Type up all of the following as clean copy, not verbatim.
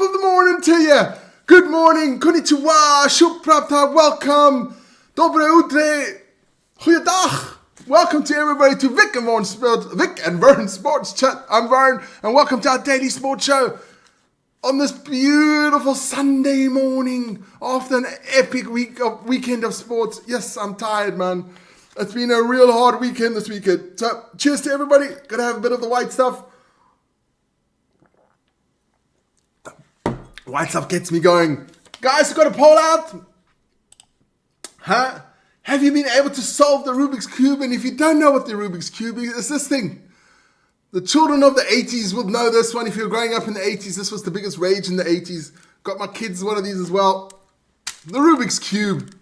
of the morning to you. Good morning, konnichiwa, shukprapta, welcome, dobre utre, goeiedag. Welcome to everybody to Vic and Vern Sports Chat. I'm Vern, and welcome to our daily sports show on this beautiful Sunday morning after an epic weekend of sports. Yes, I'm tired, man. It's been a real hard weekend this weekend. So, cheers to everybody. Gonna have a bit of the white stuff. White stuff gets me going. Guys, we've got a poll out. Have you been able to solve the Rubik's Cube? And if you don't know what the Rubik's Cube is, it's this thing. The children of the 80s will know this one. If you're growing up in the 80s, this was the biggest rage in the 80s. Got my kids one of these as well. The Rubik's Cube.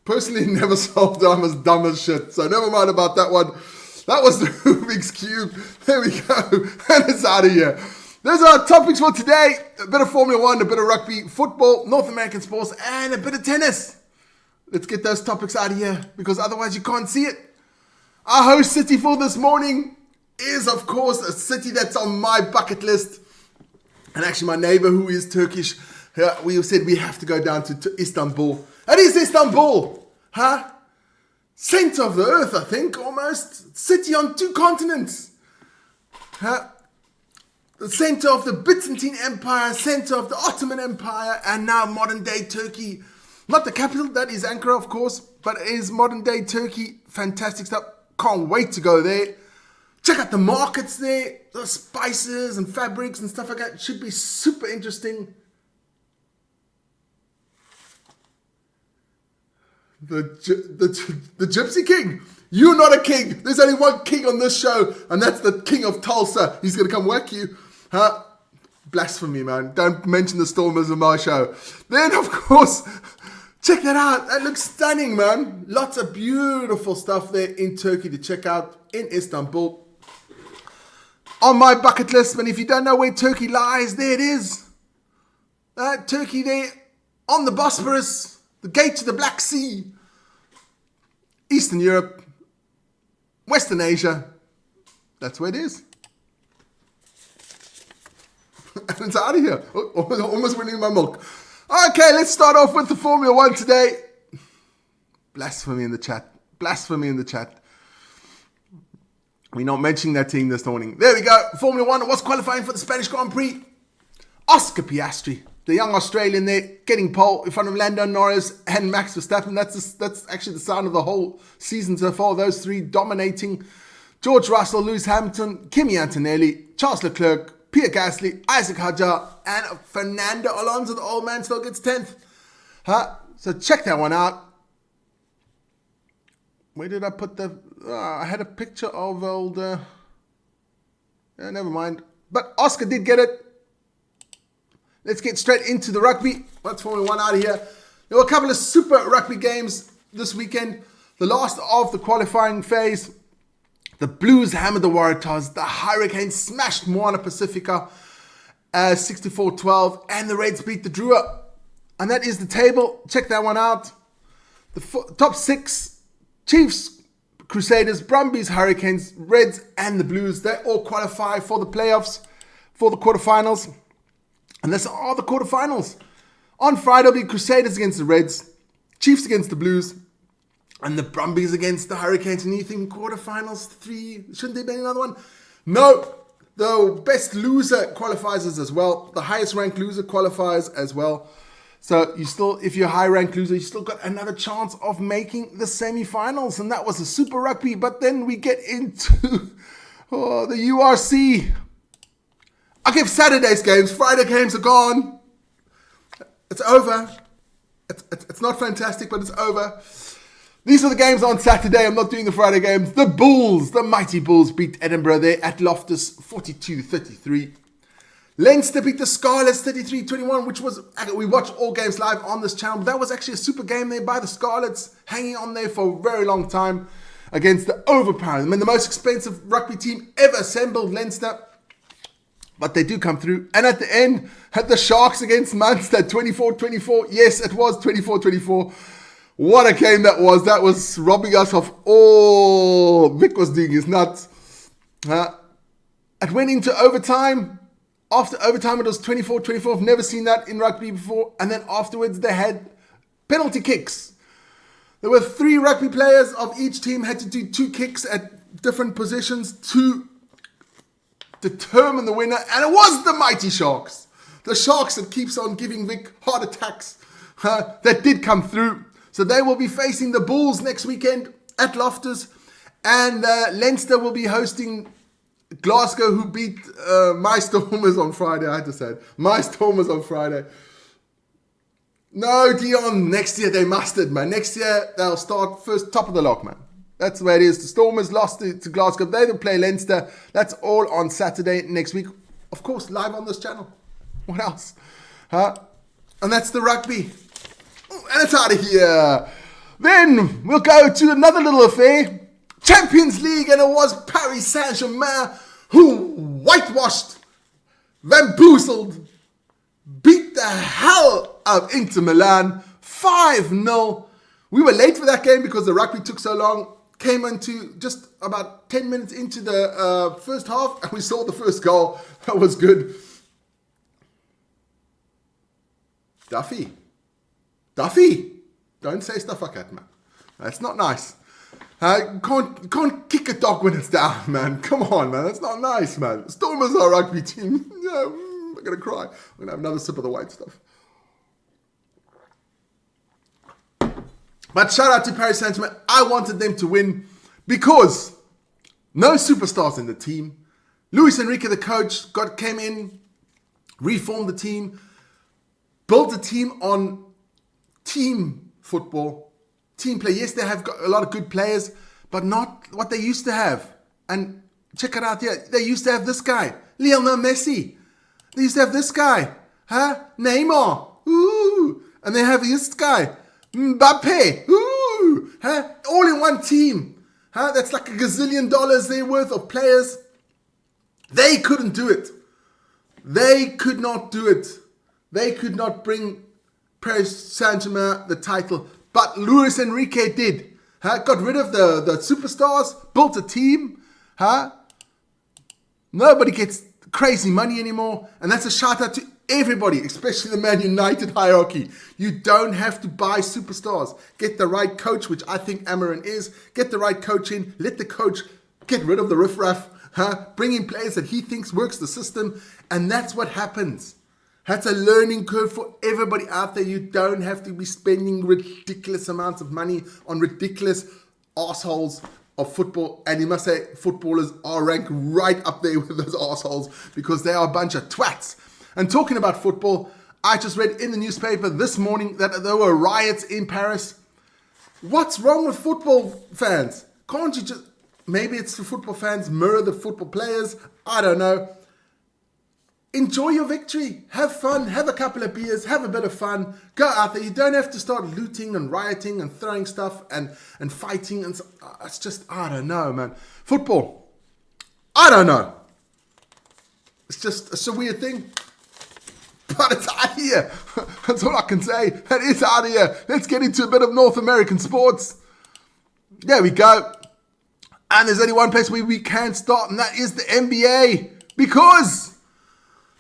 Personally, never solved it. I'm as dumb as shit. So never mind about that one. That was the Rubik's Cube. There we go. And it's out of here. Those are our topics for today. A bit of Formula 1, a bit of rugby, football, North American sports, and a bit of tennis. Let's get those topics out of here because otherwise you can't see it. Our host city for this morning is, of course, a city that's on my bucket list. And actually my neighbor who is Turkish, we said we have to go down to Istanbul. It is Istanbul, center of the earth, I think, almost. City on 2 continents. The center of the Byzantine Empire, center of the Ottoman Empire, and now modern day Turkey. Not the capital, that is Ankara, of course, but it is modern day Turkey. Fantastic stuff. Can't wait to go there. Check out the markets there, the spices and fabrics and stuff like that. Should be super interesting. The Gypsy King. You're not a king. There's only one king on this show, and that's the King of Tulsa. He's going to come whack you. Blasphemy, man. Don't mention the Stormers on my show. Then, of course, check that out. That looks stunning, man. Lots of beautiful stuff there in Turkey to check out in Istanbul. On my bucket list, man, if you don't know where Turkey lies, there it is. Turkey there on the Bosphorus, the gate to the Black Sea. Eastern Europe, Western Asia. That's where it is. And it's out of here. Almost winning my milk. Okay, let's start off with the Formula 1 today. Blasphemy in the chat. Blasphemy in the chat. We're not mentioning that team this morning. There we go. Formula 1 was qualifying for the Spanish Grand Prix. Oscar Piastri, the young Australian there, getting pole in front of Lando Norris and Max Verstappen. That's actually the sound of the whole season so far. Those three dominating. George Russell, Lewis Hamilton, Kimi Antonelli, Charles Leclerc, Pierre Gasly, Isaac Hadjar, and Fernando Alonso, the old man, still gets 10th. So check that one out. Where did I put the... I had a picture of old... never mind. But Oscar did get it. Let's get straight into the rugby. Let's Formula 1 out of here. There were a couple of super rugby games this weekend. The last of the qualifying phase. The Blues hammered the Waratahs. The Hurricanes smashed Moana Pacifica 64-12. And the Reds beat the Drua. And that is the table. Check that one out. The top 6. Chiefs, Crusaders, Brumbies, Hurricanes, Reds and the Blues. They all qualify for the playoffs, for the quarterfinals. And this are the quarterfinals. On Friday will be Crusaders against the Reds, Chiefs against the Blues, and the Brumbies against the Hurricanes. And you think quarterfinals 3, shouldn't there be another one? No, the best loser qualifies as well. The highest ranked loser qualifies as well. So you still, if you're a high ranked loser, you still got another chance of making the semi-finals. And that was a super rugby. But then we get into the URC. I give Saturday's games. Friday games are gone. It's over. It's not fantastic, but it's over. These are the games on Saturday. I'm not doing the Friday games. The Bulls, the mighty Bulls, beat Edinburgh there at Loftus 42-33. Leinster beat the Scarlets 33-21, which was... We watch all games live on this channel. But that was actually a super game there by the Scarlets, hanging on there for a very long time against the overpowering, the most expensive rugby team ever assembled, Leinster. But they do come through. And at the end, had the Sharks against Munster 24-24. Yes, it was 24-24. What a game that was. That was robbing us of all Vic was doing his nuts. It went into overtime. After overtime, it was 24-24. I've never seen that in rugby before. And then afterwards, they had penalty kicks. There were 3 rugby players of each team had to do 2 kicks at different positions to determine the winner. And it was the mighty Sharks. The Sharks that keeps on giving Vic heart attacks. That did come through. So they will be facing the Bulls next weekend at Loftus. And Leinster will be hosting Glasgow, who beat my Stormers on Friday. I had to say it. My Stormers on Friday. No, Dion. Next year they mustard, man. Next year they'll start first, top of the lock, man. That's the way it is. The Stormers lost to Glasgow. They will play Leinster. That's all on Saturday next week. Of course, live on this channel. What else? And that's the rugby. And it's out of here. Then we'll go to another little affair. Champions League, and it was Paris Saint-Germain who whitewashed, bamboozled, beat the hell out of Inter Milan 5-0. We were late for that game because the rugby took so long. Came into just about 10 minutes into the first half, and we saw the first goal. That was good. Duffy, don't say stuff like that, man. That's not nice. You can't kick a dog when it's down, man. Come on, man. That's not nice, man. Stormers are a rugby team. Yeah, I'm going to cry. I'm going to have another sip of the white stuff. But shout out to Paris Saint-Germain. I wanted them to win because no superstars in the team. Luis Enrique, the coach, came in, reformed the team, built a team on team football. Team play. Yes, they have got a lot of good players, but not what they used to have. And check it out here. They used to have this guy, Lionel Messi. They used to have this guy, Neymar. Ooh. And they have this guy, Mbappe. Ooh. All in one team. That's like $1 gazillion they're worth of players. They couldn't do it. They could not do it. They could not bring Paris Saint-Germain the title. But Luis Enrique did. Got rid of the superstars, built a team. Nobody gets crazy money anymore. And that's a shout out to everybody, especially the Man United hierarchy. You don't have to buy superstars. Get the right coach, which I think Amarin is. Get the right coach in. Let the coach get rid of the riffraff. Bring in players that he thinks works the system. And that's what happens. That's a learning curve for everybody out there. You don't have to be spending ridiculous amounts of money on ridiculous assholes of football. And you must say footballers are ranked right up there with those assholes because they are a bunch of twats. And talking about football, I just read in the newspaper this morning that there were riots in Paris. What's wrong with football fans? Can't you just... Maybe it's the football fans mirror the football players. I don't know. Enjoy your victory. Have fun. Have a couple of beers. Have a bit of fun. Go out there. You don't have to start looting and rioting and throwing stuff and fighting. And it's just, I don't know, man. Football. I don't know. It's a weird thing. But it's out of here. That's all I can say. That is out of here. Let's get into a bit of North American sports. There we go. And there's only one place where we can start, and that is the NBA. Because...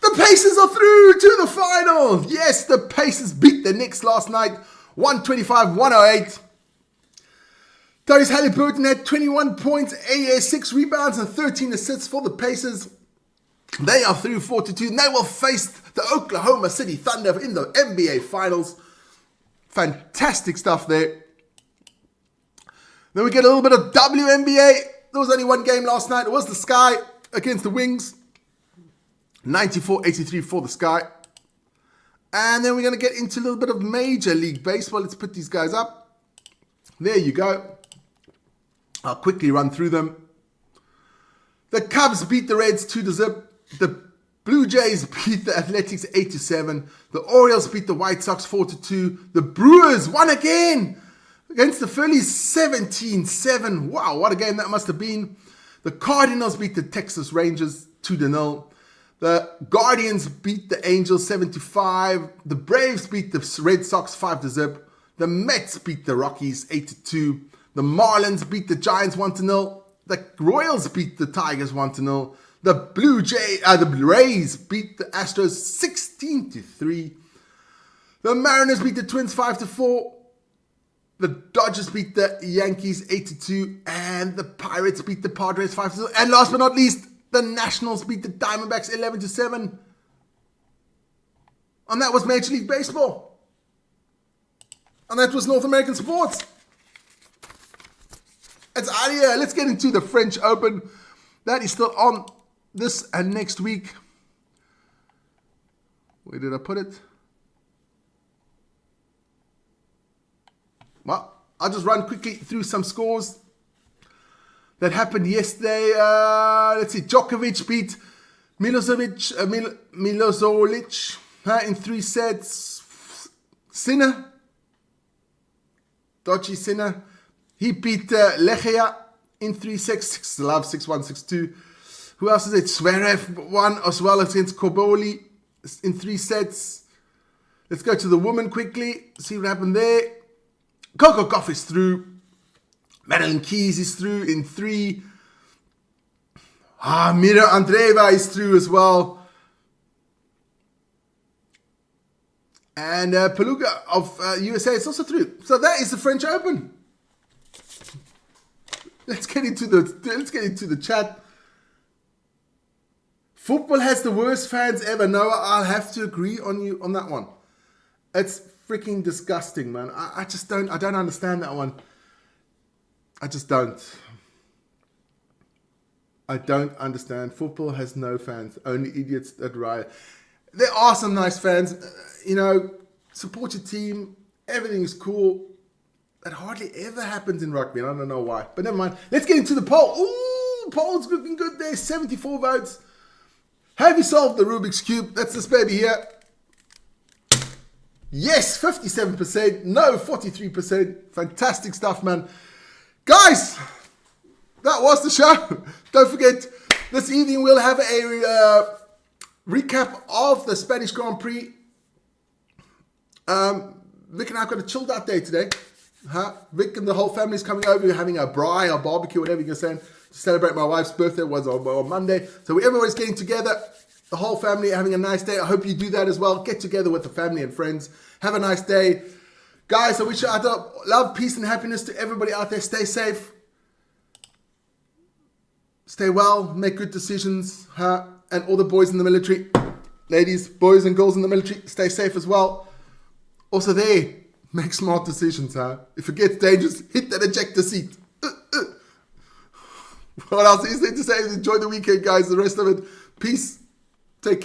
the Pacers are through to the final. Yes, the Pacers beat the Knicks last night, 125-108. Tyrese Haliburton had 21 points, 6 rebounds, and 13 assists for the Pacers. They are through 4-2, and they will face the Oklahoma City Thunder in the NBA Finals. Fantastic stuff there. Then we get a little bit of WNBA. There was only one game last night. It was the Sky against the Wings. 94-83 for the Sky. And then we're going to get into a little bit of Major League Baseball. Let's put these guys up. There you go. I'll quickly run through them. The Cubs beat the Reds 2-0. The Blue Jays beat the Athletics 8-7. The Orioles beat the White Sox 4-2. The Brewers won again against the Phillies 17-7. Wow, what a game that must have been. The Cardinals beat the Texas Rangers 2-0. The Guardians beat the Angels 7-5. The Braves beat the Red Sox 5-0. The Mets beat the Rockies 8-2. The Marlins beat the Giants 1-0. The Royals beat the Tigers 1-0. The the Rays beat the Astros 16-3. The Mariners beat the Twins 5-4. The Dodgers beat the Yankees 8-2. And the Pirates beat the Padres 5-2. And last but not least, the Nationals beat the Diamondbacks 11-7. And that was Major League Baseball. And that was North American sports. It's out of here. Let's get into the French Open. That is still on this and next week. Where did I put it? Well, I'll just run quickly through some scores that happened yesterday. Let's see. Djokovic beat Milosevic in 3 sets. Sinner. Dodgy Sinner. He beat Lechia in 3 sets. 6-love, 6-1, 6-2. Who else is it? Zverev won as well against Corboli in 3 sets. Let's go to the women quickly. See what happened there. Coco Gauff is through. Madeline Keys is through in 3. Mira Andreeva is through as well. And Peluga of USA is also through. So that is the French Open. Let's get into the chat. Football has the worst fans ever. Noah, I'll have to agree on you on that one. It's freaking disgusting, man. I don't understand that one. I just don't. I don't understand. Football has no fans. Only idiots that riot. There are some nice fans. Support your team. Everything is cool. That hardly ever happens in rugby. I don't know why. But never mind. Let's get into the poll. Ooh, poll's looking good there. 74 votes. Have you solved the Rubik's Cube? That's this baby here. Yes, 57%. No, 43%. Fantastic stuff, man. Guys, that was the show. Don't forget, this evening we'll have a recap of the Spanish Grand Prix. Vic and I got a chilled out day today. Vic and the whole family's coming over. We're having a braai or barbecue, whatever you're saying, to celebrate my wife's birthday. It was on Monday. So everybody's getting together. The whole family having a nice day. I hope you do that as well. Get together with the family and friends. Have a nice day. Guys, I wish you love, peace, and happiness to everybody out there. Stay safe. Stay well. Make good decisions. And all the boys in the military. Ladies, boys and girls in the military, stay safe as well. Also there, make smart decisions. If it gets dangerous, hit that ejector seat. What else is there to say? Enjoy the weekend, guys. The rest of it. Peace.